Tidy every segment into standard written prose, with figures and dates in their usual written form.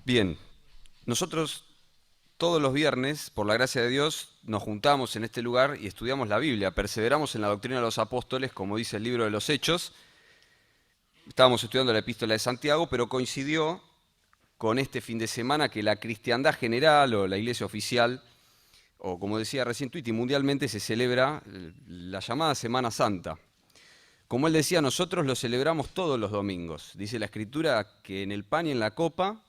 Bien, nosotros todos los viernes, por la gracia de Dios, nos juntamos en este lugar y estudiamos la Biblia, perseveramos en la doctrina de los apóstoles, como dice el libro de los Hechos. Estábamos estudiando la epístola de Santiago, pero coincidió con este fin de semana que la cristiandad general o la iglesia oficial, o como decía recién Twitty, mundialmente se celebra la llamada Semana Santa. Como él decía, nosotros lo celebramos todos los domingos. Dice la Escritura que en el pan y en la copa,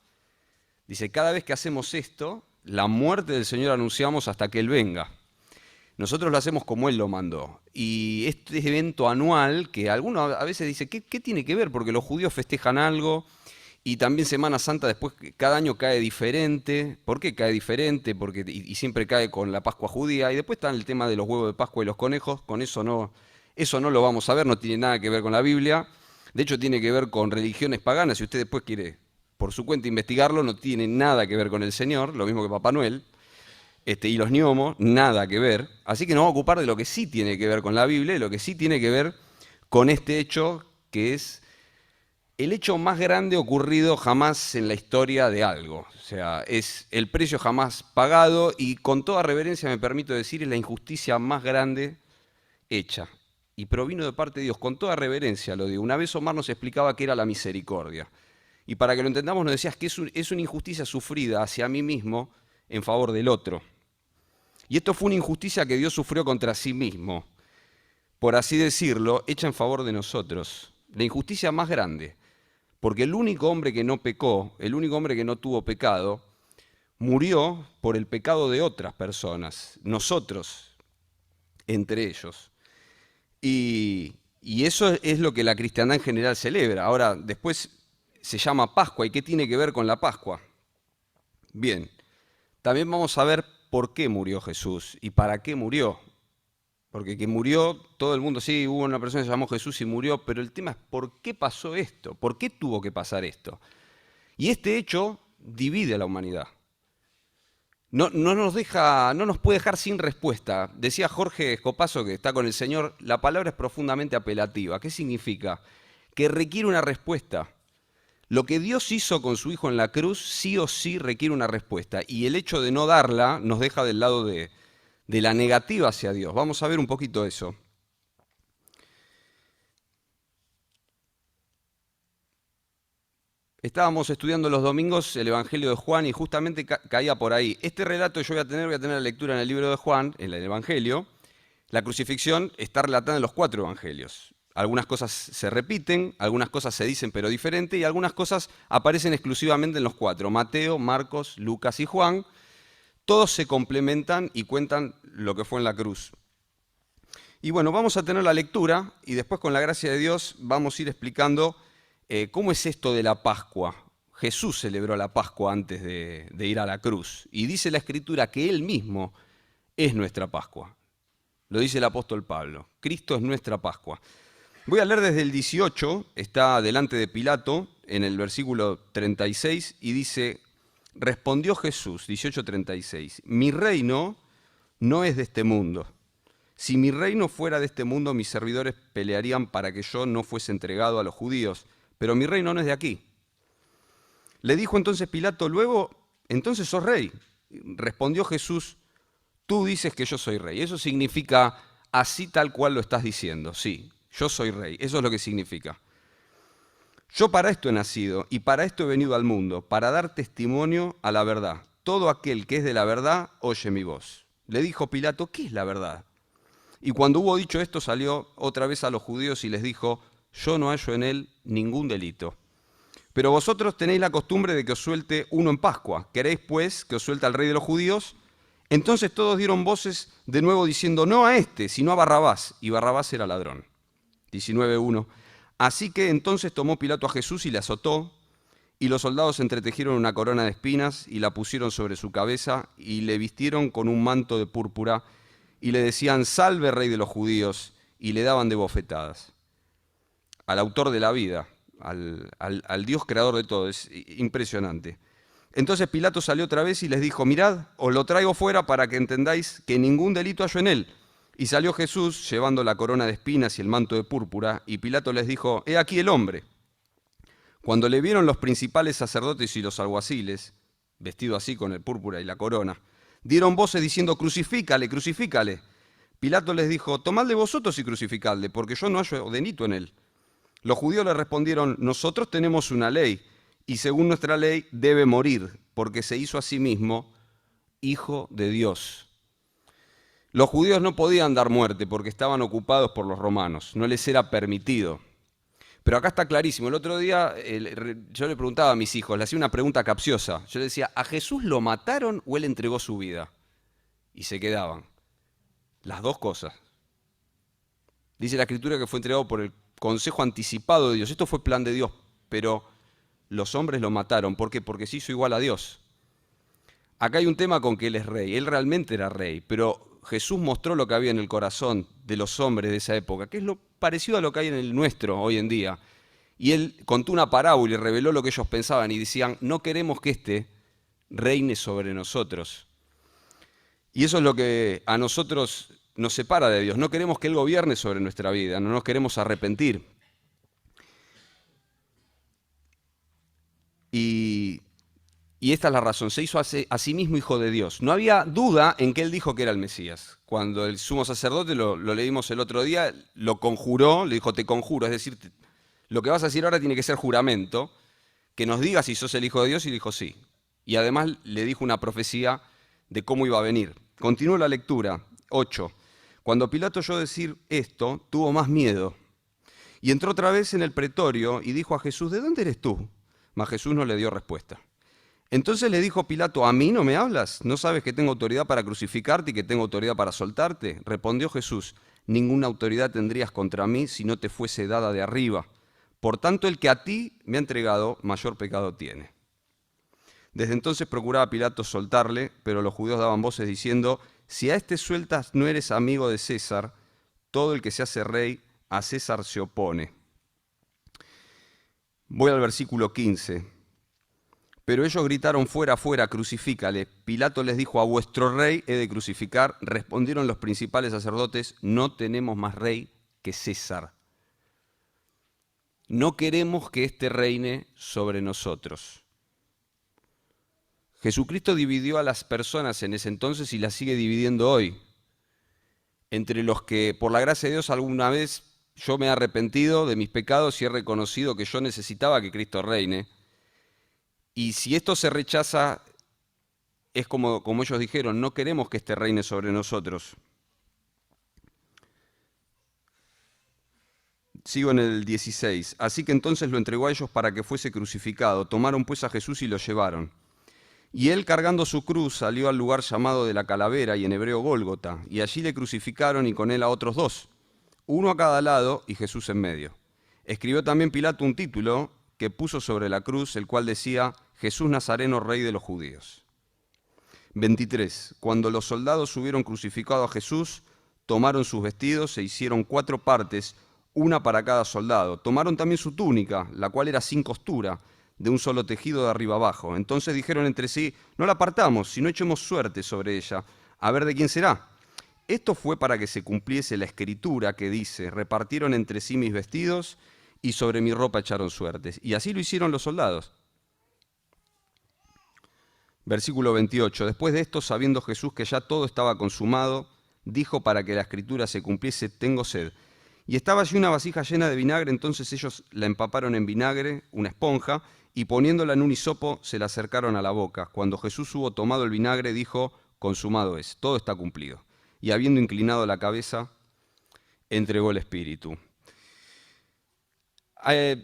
dice, cada vez que hacemos esto, la muerte del Señor anunciamos hasta que Él venga. Nosotros lo hacemos como Él lo mandó. Y este evento anual, que alguno a veces dice, ¿qué tiene que ver? Porque los judíos festejan algo y también Semana Santa después cada año cae diferente. ¿Por qué cae diferente? Porque, y siempre cae con la Pascua judía. Y después está el tema de los huevos de Pascua y los conejos. Con eso no lo vamos a ver, no tiene nada que ver con la Biblia. De hecho, tiene que ver con religiones paganas. Si usted después quiere por su cuenta investigarlo, no tiene nada que ver con el Señor, lo mismo que Papá Noel, y los gnomos, nada que ver. Así que nos vamos a ocupar de lo que sí tiene que ver con la Biblia y lo que sí tiene que ver con este hecho que es el hecho más grande ocurrido jamás en la historia de algo. O sea, es el precio jamás pagado y con toda reverencia me permito decir, es la injusticia más grande hecha. Y provino de parte de Dios, con toda reverencia lo digo. Una vez Omar nos explicaba qué era la misericordia. Y para que lo entendamos nos decías que es una injusticia sufrida hacia mí mismo en favor del otro. Y esto fue una injusticia que Dios sufrió contra sí mismo, por así decirlo, hecha en favor de nosotros. La injusticia más grande, porque el único hombre que no pecó, el único hombre que no tuvo pecado, murió por el pecado de otras personas, nosotros, entre ellos. Y eso es lo que la cristiandad en general celebra. Ahora, después se llama Pascua. ¿Y qué tiene que ver con la Pascua? Bien, también vamos a ver por qué murió Jesús y para qué murió. Porque que murió, todo el mundo, sí, hubo una persona que se llamó Jesús y murió, pero el tema es por qué pasó esto, por qué tuvo que pasar esto. Y este hecho divide a la humanidad. No nos puede dejar sin respuesta. Decía Jorge Escopazo, que está con el Señor, la palabra es profundamente apelativa. ¿Qué significa? Que requiere una respuesta. Lo que Dios hizo con su Hijo en la cruz sí o sí requiere una respuesta. Y el hecho de no darla nos deja del lado de la negativa hacia Dios. Vamos a ver un poquito eso. Estábamos estudiando los domingos el Evangelio de Juan y justamente caía por ahí. Este relato que yo voy a tener la lectura en el libro de Juan, en el Evangelio. La crucifixión está relatada en los 4 evangelios. Algunas cosas se repiten, algunas cosas se dicen pero diferente y algunas cosas aparecen exclusivamente en los 4, Mateo, Marcos, Lucas y Juan. Todos se complementan y cuentan lo que fue en la cruz. Y bueno, vamos a tener la lectura y después con la gracia de Dios vamos a ir explicando cómo es esto de la Pascua. Jesús celebró la Pascua antes de ir a la cruz y dice la Escritura que Él mismo es nuestra Pascua. Lo dice el apóstol Pablo. Cristo es nuestra Pascua. Voy a leer desde el 18, está delante de Pilato, en el versículo 36, y dice, respondió Jesús, 18:36, mi reino no es de este mundo. Si mi reino fuera de este mundo, mis servidores pelearían para que yo no fuese entregado a los judíos, pero mi reino no es de aquí. Le dijo entonces Pilato, luego, entonces sos rey. Respondió Jesús, tú dices que yo soy rey. Eso significa así tal cual lo estás diciendo. Sí, yo soy rey. Eso es lo que significa. Yo para esto he nacido y para esto he venido al mundo, para dar testimonio a la verdad. Todo aquel que es de la verdad oye mi voz. Le dijo Pilato, ¿qué es la verdad? Y cuando hubo dicho esto salió otra vez a los judíos y les dijo, yo no hallo en él ningún delito. Pero vosotros tenéis la costumbre de que os suelte uno en Pascua. ¿Queréis pues que os suelte al rey de los judíos? Entonces todos dieron voces de nuevo diciendo, no a este, sino a Barrabás. Y Barrabás era ladrón. 19:1. Así que entonces tomó Pilato a Jesús y le azotó, y los soldados entretejieron una corona de espinas y la pusieron sobre su cabeza y le vistieron con un manto de púrpura y le decían, salve rey de los judíos, y le daban de bofetadas. Al autor de la vida, al Dios creador de todo, es impresionante. Entonces Pilato salió otra vez y les dijo, mirad, os lo traigo fuera para que entendáis que ningún delito hallo en él. Y salió Jesús llevando la corona de espinas y el manto de púrpura, y Pilato les dijo, he aquí el hombre. Cuando le vieron los principales sacerdotes y los alguaciles, vestido así con el púrpura y la corona, dieron voces diciendo: crucifícale, crucifícale. Pilato les dijo: tomadle vosotros y crucificadle, porque yo no hallo delito en él. Los judíos le respondieron: nosotros tenemos una ley, y según nuestra ley debe morir, porque se hizo a sí mismo hijo de Dios. Los judíos no podían dar muerte porque estaban ocupados por los romanos, no les era permitido. Pero acá está clarísimo. El otro día yo le preguntaba a mis hijos, le hacía una pregunta capciosa. Yo le decía: ¿a Jesús lo mataron o él entregó su vida? Y se quedaban. Las dos cosas. Dice la Escritura que fue entregado por el consejo anticipado de Dios. Esto fue plan de Dios, pero los hombres lo mataron. ¿Por qué? Porque se hizo igual a Dios. Acá hay un tema con que él es rey. Él realmente era rey, pero Jesús mostró lo que había en el corazón de los hombres de esa época, que es lo parecido a lo que hay en el nuestro hoy en día. Y él contó una parábola y reveló lo que ellos pensaban y decían: no queremos que éste reine sobre nosotros. Y eso es lo que a nosotros nos separa de Dios. No queremos que Él gobierne sobre nuestra vida, no nos queremos arrepentir. Y esta es la razón: se hizo a sí mismo hijo de Dios. No había duda en que Él dijo que era el Mesías. Cuando el sumo sacerdote, lo leímos el otro día, lo conjuró, le dijo: te conjuro, es decir, lo que vas a decir ahora tiene que ser juramento, que nos diga si sos el hijo de Dios, y dijo sí. Y además le dijo una profecía de cómo iba a venir. Continúo la lectura, 8. Cuando Pilato oyó decir esto, tuvo más miedo. Y entró otra vez en el pretorio y dijo a Jesús: ¿de dónde eres tú? Mas Jesús no le dio respuesta. Entonces le dijo Pilato: ¿a mí no me hablas? ¿No sabes que tengo autoridad para crucificarte y que tengo autoridad para soltarte? Respondió Jesús: ninguna autoridad tendrías contra mí si no te fuese dada de arriba. Por tanto, el que a ti me ha entregado, mayor pecado tiene. Desde entonces procuraba Pilato soltarle, pero los judíos daban voces diciendo: si a este sueltas no eres amigo de César, todo el que se hace rey a César se opone. Voy al versículo 15. Pero ellos gritaron: fuera, fuera, crucifícale. Pilato les dijo: a vuestro rey he de crucificar. Respondieron los principales sacerdotes: no tenemos más rey que César. No queremos que éste reine sobre nosotros. Jesucristo dividió a las personas en ese entonces y las sigue dividiendo hoy. Entre los que, por la gracia de Dios, alguna vez yo me he arrepentido de mis pecados y he reconocido que yo necesitaba que Cristo reine. Y si esto se rechaza, es como ellos dijeron: no queremos que éste reine sobre nosotros. Sigo en el 16. Así que entonces lo entregó a ellos para que fuese crucificado. Tomaron pues a Jesús y lo llevaron. Y él, cargando su cruz, salió al lugar llamado de la Calavera, y en hebreo Gólgota, y allí le crucificaron y con él a otros dos, uno a cada lado y Jesús en medio. Escribió también Pilato un título que puso sobre la cruz, el cual decía: Jesús Nazareno, Rey de los Judíos. 23. Cuando los soldados hubieron crucificado a Jesús, tomaron sus vestidos e hicieron 4 partes, una para cada soldado. Tomaron también su túnica, la cual era sin costura, de un solo tejido de arriba abajo. Entonces dijeron entre sí: no la apartamos, sino echemos suerte sobre ella, a ver de quién será. Esto fue para que se cumpliese la escritura que dice: repartieron entre sí mis vestidos y sobre mi ropa echaron suertes. Y así lo hicieron los soldados. Versículo 28. Después de esto, sabiendo Jesús que ya todo estaba consumado, dijo para que la escritura se cumpliese: tengo sed. Y estaba allí una vasija llena de vinagre, entonces ellos la empaparon en vinagre, una esponja, y poniéndola en un hisopo se la acercaron a la boca. Cuando Jesús hubo tomado el vinagre, dijo: consumado es, todo está cumplido. Y habiendo inclinado la cabeza, entregó el espíritu.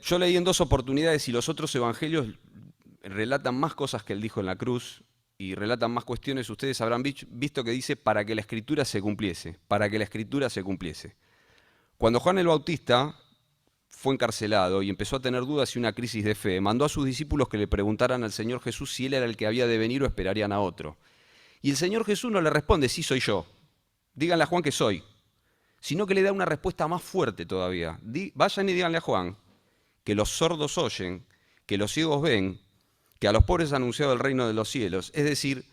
Yo leí en 2 oportunidades y los otros evangelios relatan más cosas que él dijo en la cruz y relatan más cuestiones. Ustedes habrán visto que dice: para que la escritura se cumpliese, para que la escritura se cumpliese. Cuando Juan el Bautista fue encarcelado y empezó a tener dudas y una crisis de fe, mandó a sus discípulos que le preguntaran al Señor Jesús si él era el que había de venir o esperarían a otro. Y el Señor Jesús no le responde: sí, soy yo. Díganle a Juan que soy. Sino que le da una respuesta más fuerte todavía. Vayan y díganle a Juan que los sordos oyen, que los ciegos ven, que a los pobres ha anunciado el reino de los cielos. Es decir,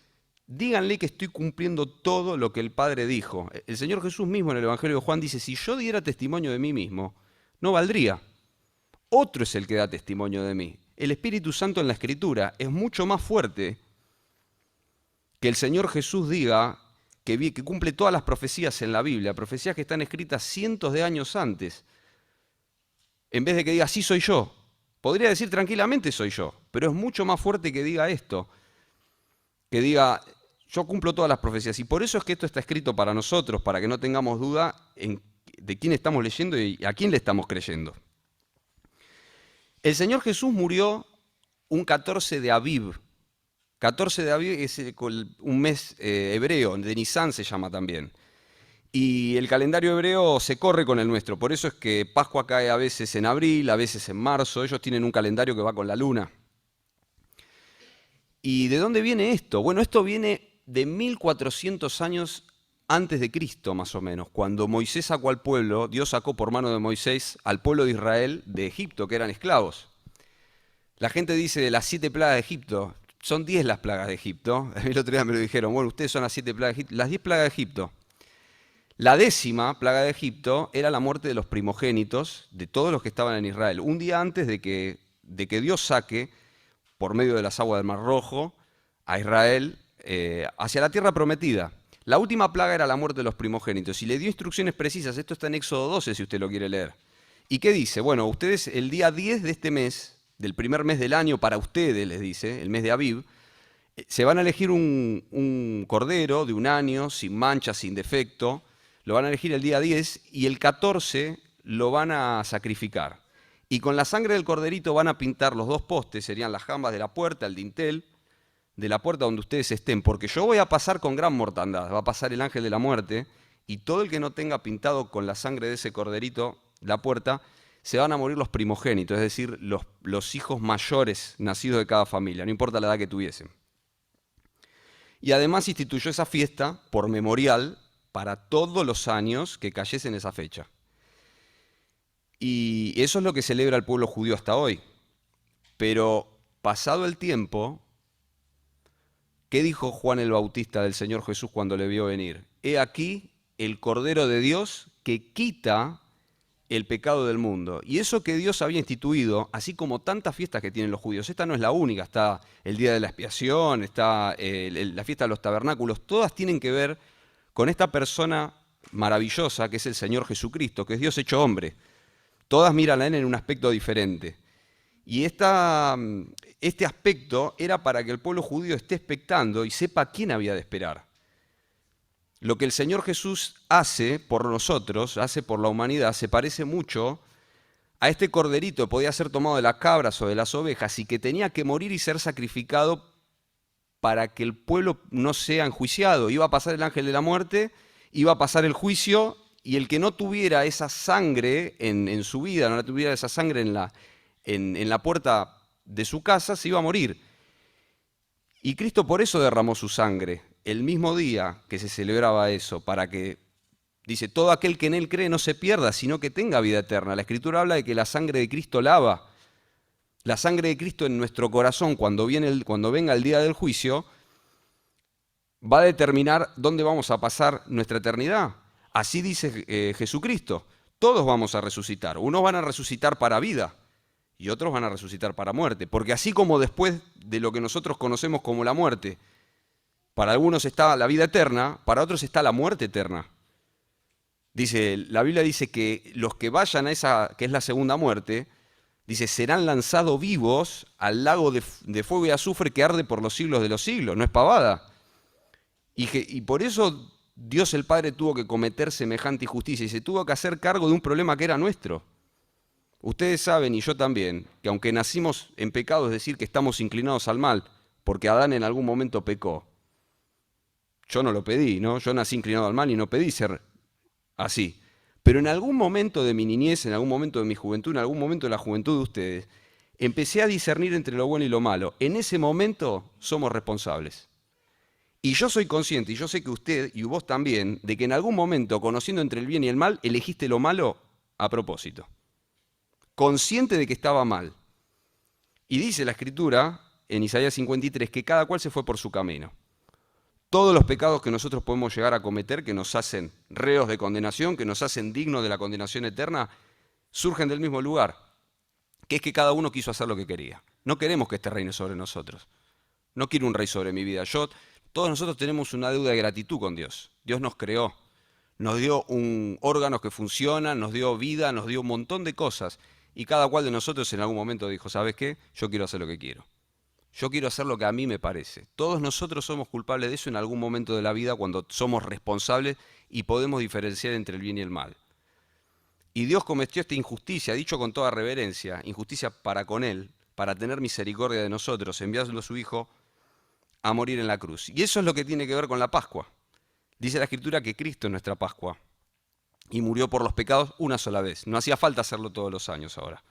díganle que estoy cumpliendo todo lo que el Padre dijo. El Señor Jesús mismo en el Evangelio de Juan dice: si yo diera testimonio de mí mismo, no valdría. Otro es el que da testimonio de mí. el Espíritu Santo en la Escritura. Es mucho más fuerte que el Señor Jesús diga que cumple todas las profecías en la Biblia, profecías que están escritas cientos de años antes, en vez de que diga, sí soy yo. Podría decir tranquilamente soy yo, pero es mucho más fuerte que diga esto, que diga, yo cumplo todas las profecías. Y por eso es que esto está escrito para nosotros, para que no tengamos duda de quién estamos leyendo y a quién le estamos creyendo. El Señor Jesús murió un 14 de Aviv. 14 de Aviv es un mes hebreo, de Nisan se llama también. Y el calendario hebreo se corre con el nuestro, por eso es que Pascua cae a veces en abril, a veces en marzo. Ellos tienen un calendario que va con la luna. ¿Y de dónde viene esto? Bueno, esto viene de 1400 años antes de Cristo, más o menos, cuando Moisés sacó al pueblo, Dios sacó por mano de Moisés al pueblo de Israel de Egipto, que eran esclavos. La gente dice de las 7 plagas de Egipto, son 10 las plagas de Egipto. El otro día me lo dijeron, bueno, ustedes son las 7 plagas de Egipto, las 10 plagas de Egipto. La 10ª plaga de Egipto era la muerte de los primogénitos de todos los que estaban en Israel, un día antes de que Dios saque, por medio de las aguas del Mar Rojo, a Israel hacia la tierra prometida. La última plaga era la muerte de los primogénitos y le dio instrucciones precisas. Esto está en Éxodo 12 si usted lo quiere leer. ¿Y qué dice? Bueno, ustedes el día 10 de este mes, del primer mes del año para ustedes, les dice, el mes de Aviv, se van a elegir un cordero de un año, sin mancha, sin defecto. Lo van a elegir el día 10 y el 14 lo van a sacrificar. Y con la sangre del corderito van a pintar los 2 postes, serían las jambas de la puerta, el dintel de la puerta donde ustedes estén, porque yo voy a pasar con gran mortandad, va a pasar el ángel de la muerte, y todo el que no tenga pintado con la sangre de ese corderito la puerta, se van a morir los primogénitos, es decir, los hijos mayores nacidos de cada familia, no importa la edad que tuviesen. Y además instituyó esa fiesta por memorial para todos los años que cayese en esa fecha. Y eso es lo que celebra el pueblo judío hasta hoy. Pero pasado el tiempo, ¿qué dijo Juan el Bautista del Señor Jesús cuando le vio venir? He aquí el Cordero de Dios que quita el pecado del mundo. Y eso que Dios había instituido, así como tantas fiestas que tienen los judíos, esta no es la única, está el Día de la Expiación, está la fiesta de los tabernáculos, todas tienen que ver con esta persona maravillosa que es el Señor Jesucristo, que es Dios hecho hombre. Todas miran a Él en un aspecto diferente. Y este aspecto era para que el pueblo judío esté expectando y sepa quién había de esperar. Lo que el Señor Jesús hace por nosotros, hace por la humanidad, se parece mucho a este corderito que podía ser tomado de las cabras o de las ovejas y que tenía que morir y ser sacrificado para que el pueblo no sea enjuiciado. Iba a pasar el ángel de la muerte, iba a pasar el juicio, y el que no tuviera esa sangre en su vida, no tuviera esa sangre en la puerta de su casa, se iba a morir. Y Cristo por eso derramó su sangre, el mismo día que se celebraba eso, para que, dice, todo aquel que en Él cree no se pierda, sino que tenga vida eterna. La Escritura habla de que la sangre de Cristo lava. La sangre de Cristo en nuestro corazón, cuando venga el día del juicio, va a determinar dónde vamos a pasar nuestra eternidad. Así dice Jesucristo, todos vamos a resucitar. Unos van a resucitar para vida y otros van a resucitar para muerte. Porque así como después de lo que nosotros conocemos como la muerte, para algunos está la vida eterna, para otros está la muerte eterna. La Biblia dice que los que vayan a esa, que es la segunda muerte, dice, serán lanzados vivos al lago de fuego y azufre que arde por los siglos de los siglos. No es pavada. Y por eso Dios el Padre tuvo que cometer semejante injusticia y se tuvo que hacer cargo de un problema que era nuestro. Ustedes saben, y yo también, que aunque nacimos en pecado, es decir, que estamos inclinados al mal, porque Adán en algún momento pecó. Yo no lo pedí, ¿no? Yo nací inclinado al mal y no pedí ser así. Pero en algún momento de mi niñez, en algún momento de mi juventud, en algún momento de la juventud de ustedes, empecé a discernir entre lo bueno y lo malo. En ese momento somos responsables. Y yo soy consciente, y yo sé que usted y vos también, de que en algún momento, conociendo entre el bien y el mal, elegiste lo malo a propósito. Consciente de que estaba mal. Y dice la Escritura, en Isaías 53, que cada cual se fue por su camino. Todos los pecados que nosotros podemos llegar a cometer, que nos hacen reos de condenación, que nos hacen dignos de la condenación eterna, surgen del mismo lugar, que es que cada uno quiso hacer lo que quería. No queremos que este reine sobre nosotros. No quiero un rey sobre mi vida. Todos nosotros tenemos una deuda de gratitud con Dios. Dios nos creó, nos dio un órgano que funciona, nos dio vida, nos dio un montón de cosas. Y cada cual de nosotros en algún momento dijo, ¿sabes qué? Yo quiero hacer lo que quiero. Yo quiero hacer lo que a mí me parece. Todos nosotros somos culpables de eso en algún momento de la vida cuando somos responsables y podemos diferenciar entre el bien y el mal. Y Dios cometió esta injusticia, dicho con toda reverencia, injusticia para con Él, para tener misericordia de nosotros, enviando a su Hijo a morir en la cruz. Y eso es lo que tiene que ver con la Pascua. Dice la Escritura que Cristo es nuestra Pascua y murió por los pecados una sola vez. No hacía falta hacerlo todos los años ahora.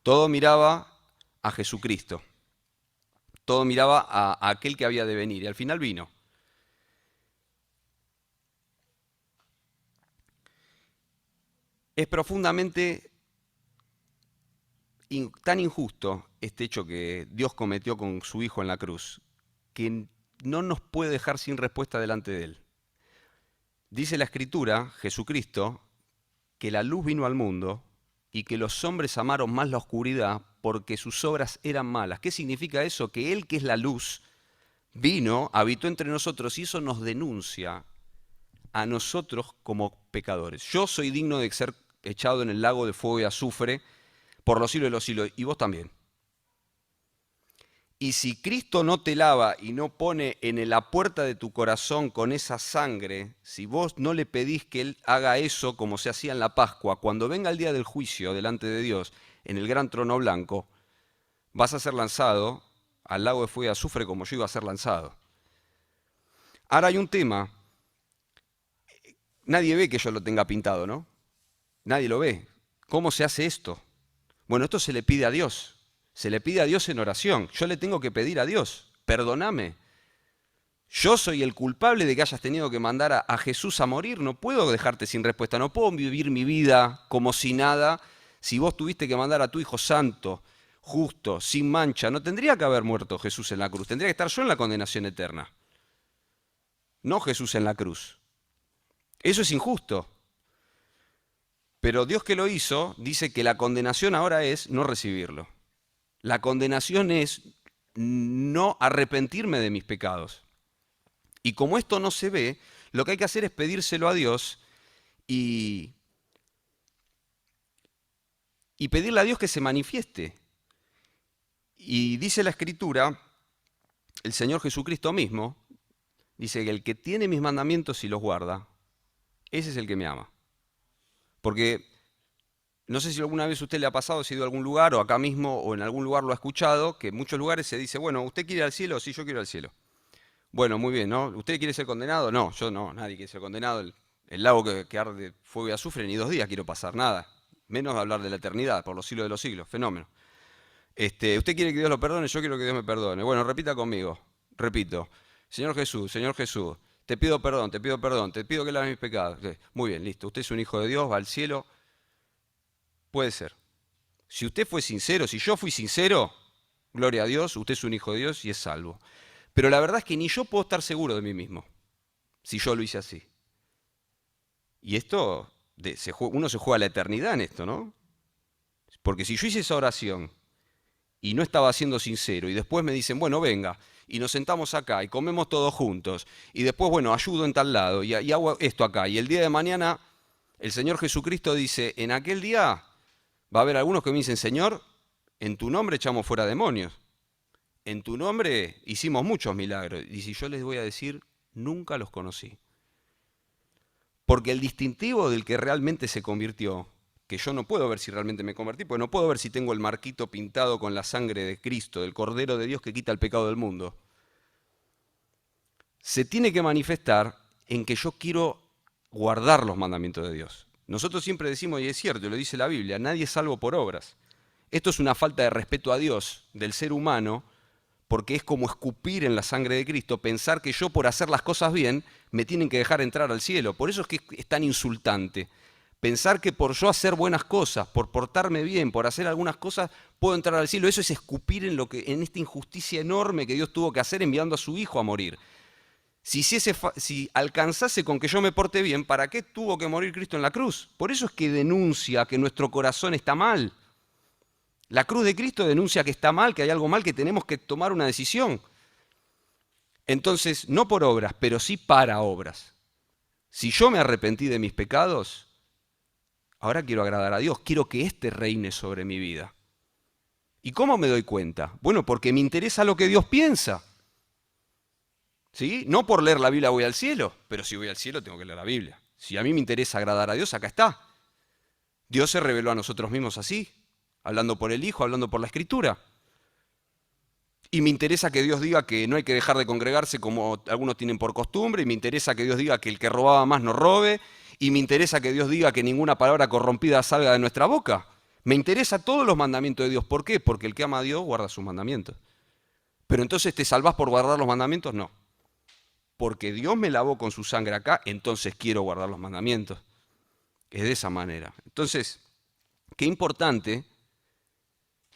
Todo miraba a Jesucristo. Todo miraba a aquel que había de venir y al final vino. Es profundamente tan injusto este hecho que Dios cometió con su Hijo en la cruz, que no nos puede dejar sin respuesta delante de Él. Dice la Escritura, Jesucristo, que la luz vino al mundo y que los hombres amaron más la oscuridad porque sus obras eran malas. ¿Qué significa eso? Que Él, que es la luz, vino, habitó entre nosotros y eso nos denuncia a nosotros como pecadores. Yo soy digno de ser echado en el lago de fuego y azufre por los siglos de los siglos, y vos también. Y si Cristo no te lava y no pone en la puerta de tu corazón con esa sangre, si vos no le pedís que Él haga eso como se hacía en la Pascua, cuando venga el día del juicio delante de Dios, en el gran trono blanco, vas a ser lanzado al lago de fuego y azufre como yo iba a ser lanzado. Ahora hay un tema. Nadie ve que yo lo tenga pintado, ¿no? Nadie lo ve. ¿Cómo se hace esto? Bueno, esto se le pide a Dios. Se le pide a Dios en oración. Yo le tengo que pedir a Dios, perdóname. Yo soy el culpable de que hayas tenido que mandar a Jesús a morir. No puedo dejarte sin respuesta. No puedo vivir mi vida como si nada. Si vos tuviste que mandar a tu Hijo Santo, justo, sin mancha, no tendría que haber muerto Jesús en la cruz. Tendría que estar yo en la condenación eterna. No Jesús en la cruz. Eso es injusto. Pero Dios que lo hizo dice que la condenación ahora es no recibirlo. La condenación es no arrepentirme de mis pecados. Y como esto no se ve, lo que hay que hacer es pedírselo a Dios y pedirle a Dios que se manifieste. Y dice la Escritura, el Señor Jesucristo mismo, dice que el que tiene mis mandamientos y los guarda, ese es el que me ama. Porque no sé si alguna vez a usted le ha pasado, si ha ido a algún lugar o acá mismo o en algún lugar lo ha escuchado, que en muchos lugares se dice, bueno, ¿usted quiere ir al cielo? Sí, yo quiero ir al cielo. Bueno, muy bien, ¿no? ¿Usted quiere ser condenado? No, yo no, nadie quiere ser condenado. El lago que arde fuego y azufre, ni 2 días quiero pasar, nada. Menos hablar de la eternidad, por los siglos de los siglos, fenómeno. ¿Usted quiere que Dios lo perdone? Yo quiero que Dios me perdone. Bueno, repita conmigo, repito. Señor Jesús, te pido perdón, te pido que laves mis pecados. Muy bien, listo. Usted es un hijo de Dios, va al cielo. Puede ser. Si usted fue sincero, si yo fui sincero, gloria a Dios, usted es un hijo de Dios y es salvo. Pero la verdad es que ni yo puedo estar seguro de mí mismo, si yo lo hice así. Y esto, uno se juega la eternidad en esto, ¿no? Porque si yo hice esa oración y no estaba siendo sincero y después me dicen, bueno, venga, y nos sentamos acá y comemos todos juntos, y después, bueno, ayudo en tal lado y hago esto acá, y el día de mañana el Señor Jesucristo dice, en aquel día va a haber algunos que me dicen, Señor, en tu nombre echamos fuera demonios. En tu nombre hicimos muchos milagros. Y si yo les voy a decir, nunca los conocí. Porque el distintivo del que realmente se convirtió, que yo no puedo ver si realmente me convertí, porque no puedo ver si tengo el marquito pintado con la sangre de Cristo, del Cordero de Dios que quita el pecado del mundo, se tiene que manifestar en que yo quiero guardar los mandamientos de Dios. Nosotros siempre decimos, y es cierto, lo dice la Biblia, nadie es salvo por obras. Esto es una falta de respeto a Dios, del ser humano, porque es como escupir en la sangre de Cristo, pensar que yo por hacer las cosas bien me tienen que dejar entrar al cielo. Por eso es que es tan insultante. Pensar que por yo hacer buenas cosas, por portarme bien, por hacer algunas cosas, puedo entrar al cielo. Eso es escupir en esta injusticia enorme que Dios tuvo que hacer enviando a su Hijo a morir. Si alcanzase con que yo me porte bien, ¿para qué tuvo que morir Cristo en la cruz? Por eso es que denuncia que nuestro corazón está mal. La cruz de Cristo denuncia que está mal, que hay algo mal, que tenemos que tomar una decisión. Entonces, no por obras, pero sí para obras. Si yo me arrepentí de mis pecados, ahora quiero agradar a Dios, quiero que éste reine sobre mi vida. ¿Y cómo me doy cuenta? Bueno, porque me interesa lo que Dios piensa. ¿Sí? No por leer la Biblia voy al cielo, pero si voy al cielo tengo que leer la Biblia. Si a mí me interesa agradar a Dios, acá está. Dios se reveló a nosotros mismos así, hablando por el Hijo, hablando por la Escritura. Y me interesa que Dios diga que no hay que dejar de congregarse como algunos tienen por costumbre, y me interesa que Dios diga que el que robaba más no robe, y me interesa que Dios diga que ninguna palabra corrompida salga de nuestra boca. Me interesa todos los mandamientos de Dios. ¿Por qué? Porque el que ama a Dios guarda sus mandamientos. Pero entonces, ¿te salvás por guardar los mandamientos? No. Porque Dios me lavó con su sangre acá, entonces quiero guardar los mandamientos. Es de esa manera. Entonces, qué importante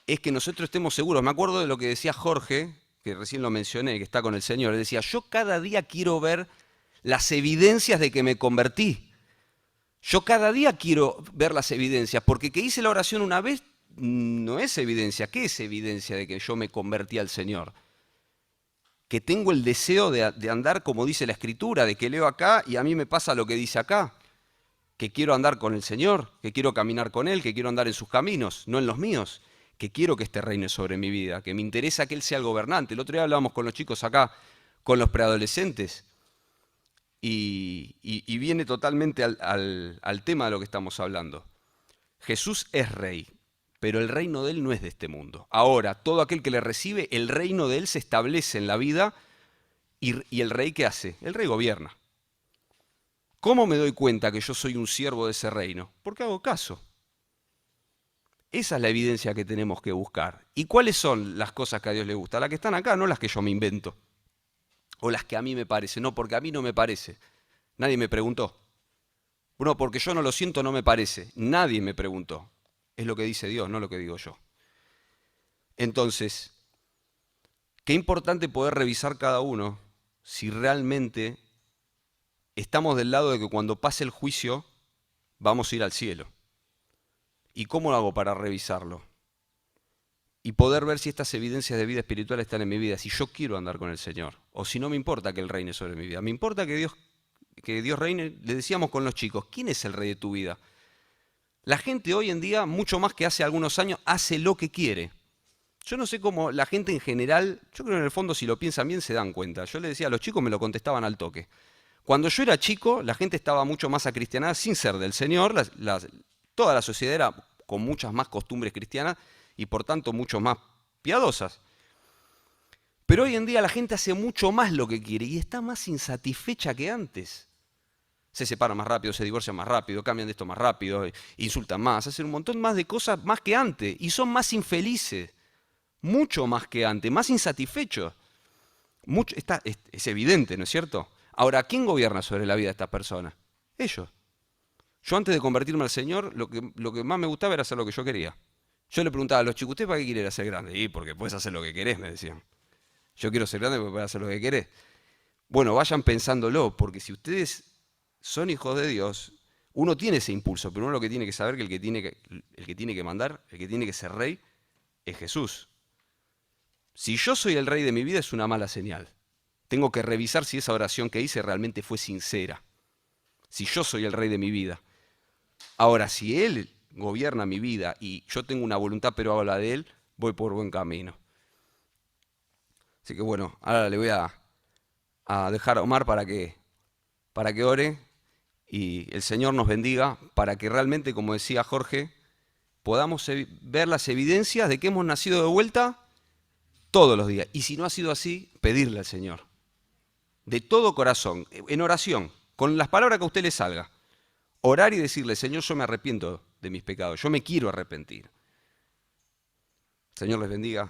es que nosotros estemos seguros. Me acuerdo de lo que decía Jorge, que recién lo mencioné, que está con el Señor. Él decía, yo cada día quiero ver las evidencias de que me convertí. Yo cada día quiero ver las evidencias, porque que hice la oración una vez no es evidencia. ¿Qué es evidencia de que yo me convertí al Señor? Que tengo el deseo de andar como dice la Escritura, de que leo acá y a mí me pasa lo que dice acá. Que quiero andar con el Señor, que quiero caminar con Él, que quiero andar en sus caminos, no en los míos. Que quiero que este reine sobre mi vida, que me interesa que Él sea el gobernante. El otro día hablábamos con los chicos acá, con los preadolescentes, y viene totalmente al tema de lo que estamos hablando. Jesús es rey, pero el reino de Él no es de este mundo. Ahora, todo aquel que le recibe, el reino de Él se establece en la vida, y el rey, ¿qué hace? El rey gobierna. ¿Cómo me doy cuenta que yo soy un siervo de ese reino? Porque hago caso. Esa es la evidencia que tenemos que buscar. ¿Y cuáles son las cosas que a Dios le gusta? Las que están acá, no las que yo me invento. O las que a mí me parecen. No, porque a mí no me parece. Nadie me preguntó. Bueno, porque yo no lo siento, no me parece. Nadie me preguntó. Es lo que dice Dios, no lo que digo yo. Entonces, qué importante poder revisar cada uno si realmente estamos del lado de que cuando pase el juicio vamos a ir al cielo. ¿Y cómo lo hago para revisarlo? Y poder ver si estas evidencias de vida espiritual están en mi vida, si yo quiero andar con el Señor, o si no me importa que Él reine sobre mi vida. Me importa que Dios reine. Le decíamos con los chicos, ¿quién es el rey de tu vida? La gente hoy en día, mucho más que hace algunos años, hace lo que quiere. Yo no sé cómo la gente en general, yo creo que en el fondo si lo piensan bien se dan cuenta. Yo le decía a los chicos, me lo contestaban al toque. Cuando yo era chico, la gente estaba mucho más acristianada sin ser del Señor. Toda la sociedad era con muchas más costumbres cristianas y por tanto mucho más piadosas. Pero hoy en día la gente hace mucho más lo que quiere y está más insatisfecha que antes. Se separan más rápido, se divorcian más rápido, cambian de esto más rápido, insultan más, hacen un montón más de cosas más que antes y son más infelices, mucho más que antes, más insatisfechos. Es evidente, ¿no es cierto? Ahora, ¿quién gobierna sobre la vida de estas personas? Ellos. Yo antes de convertirme al Señor, lo que más me gustaba era hacer lo que yo quería. Yo le preguntaba a los chicos, ¿usted para qué quiere ser grande? Y porque puedes hacer lo que querés, me decían. Yo quiero ser grande porque puedes hacer lo que querés. Bueno, vayan pensándolo, porque si ustedes son hijos de Dios, uno tiene ese impulso, pero uno lo que tiene que saber que el que tiene que mandar, el que tiene que ser rey, es Jesús. Si yo soy el rey de mi vida es una mala señal. Tengo que revisar si esa oración que hice realmente fue sincera. Si yo soy el rey de mi vida. Ahora, si Él gobierna mi vida y yo tengo una voluntad pero hago la de Él, voy por buen camino. Así que bueno, ahora le voy a dejar a Omar para que ore y el Señor nos bendiga para que realmente, como decía Jorge, podamos ver las evidencias de que hemos nacido de vuelta todos los días. Y si no ha sido así, pedirle al Señor. De todo corazón, en oración, con las palabras que a usted le salga. Orar y decirle, Señor, yo me arrepiento de mis pecados, yo me quiero arrepentir. Señor les bendiga.